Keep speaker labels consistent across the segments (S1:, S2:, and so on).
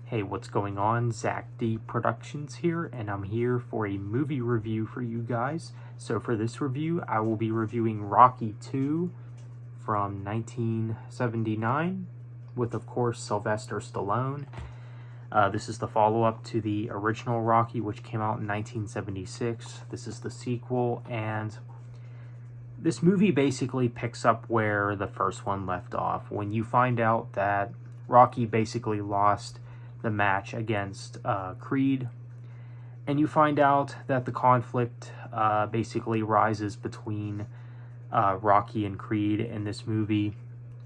S1: Hey, what's going on? Zach D Productions here, and I'm here for a movie review for you guys. So for this review, I will be reviewing Rocky 2 from 1979 with, of course, Sylvester Stallone. This is the follow-up to the original Rocky, which came out in 1976. This is the sequel, and this movie basically picks up where the first one left off. When you find out that Rocky basically lost the match against Creed, and you find out that the conflict basically rises between Rocky and Creed in this movie.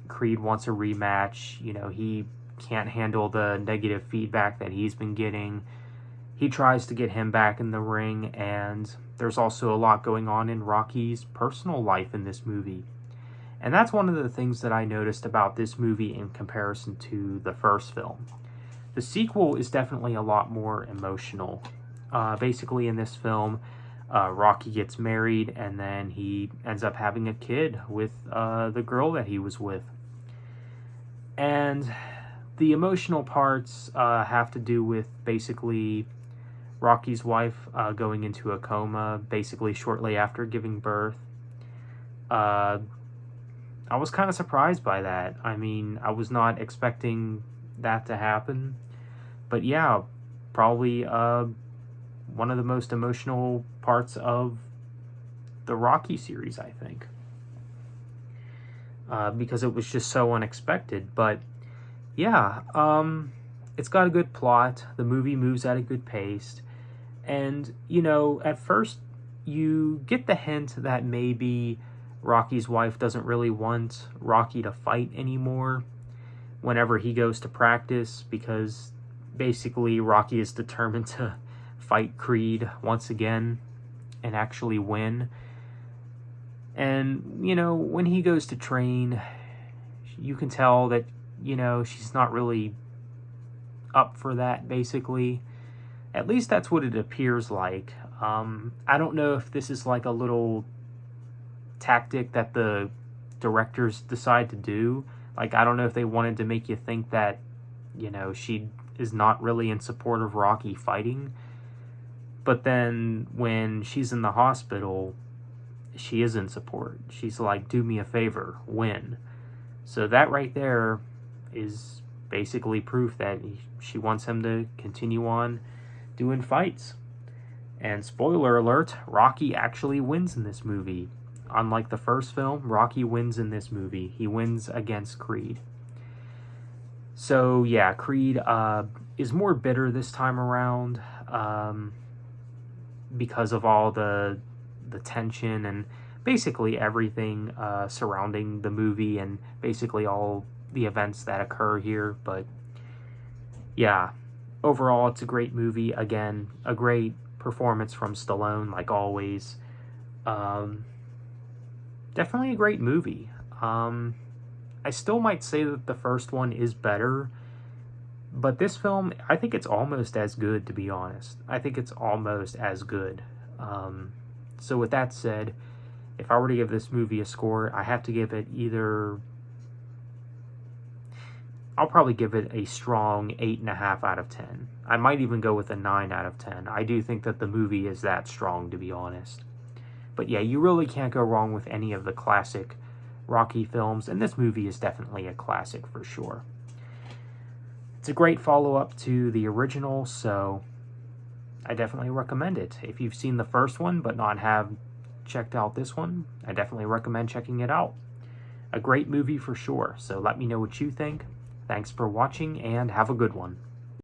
S1: Creed wants a rematch. You know, he can't handle the negative feedback that he's been getting. He tries to get him back in the ring, and there's also a lot going on in Rocky's personal life in this movie. And that's one of the things that I noticed about this movie in comparison to the first film. The sequel is definitely a lot more emotional. Basically, in this film, Rocky gets married, and then he ends up having a kid with the girl that he was with. And the emotional parts have to do with basically Rocky's wife going into a coma, basically shortly after giving birth. I was kind of surprised by that. I mean, I was not expecting that to happen. But yeah, probably one of the most emotional parts of the Rocky series, I think. Because it was just so unexpected. But yeah, it's got a good plot. The movie moves at a good pace. And, you know, at first you get the hint that maybe Rocky's wife doesn't really want Rocky to fight anymore whenever he goes to practice, because basically Rocky is determined to fight Creed once again and actually win. And, you know, when he goes to train, you can tell that, you know, she's not really up for that, basically. At least that's what it appears like. I don't know if this is like a little tactic that the directors decide to do. Like, I don't know if they wanted to make you think that, you know, she is not really in support of Rocky fighting. But then when she's in the hospital, she is in support. She's like, do me a favor, win. So that right there is basically proof that she wants him to continue on doing fights. And spoiler alert, Rocky actually wins in this movie. Unlike the first film, Rocky wins in this movie. He wins against Creed. So yeah, Creed is more bitter this time around because of all the tension and basically everything surrounding the movie and basically all the events that occur here. But yeah, overall, it's a great movie. Again, a great performance from Stallone, like always. Definitely a great movie. I still might say that the first one is better, but this film, I think it's almost as good, to be honest. I think it's almost as good. So with that said, if I were to give this movie a score, I have to give it I'll probably give it a strong 8.5 out of 10. I might even go with a 9 out of 10. I do think that the movie is that strong, to be honest. But yeah, you really can't go wrong with any of the classic Rocky films, and this movie is definitely a classic for sure. It's a great follow-up to the original, so I definitely recommend it. If you've seen the first one but not have checked out this one, I definitely recommend checking it out. A great movie for sure, so let me know what you think. Thanks for watching, and have a good one.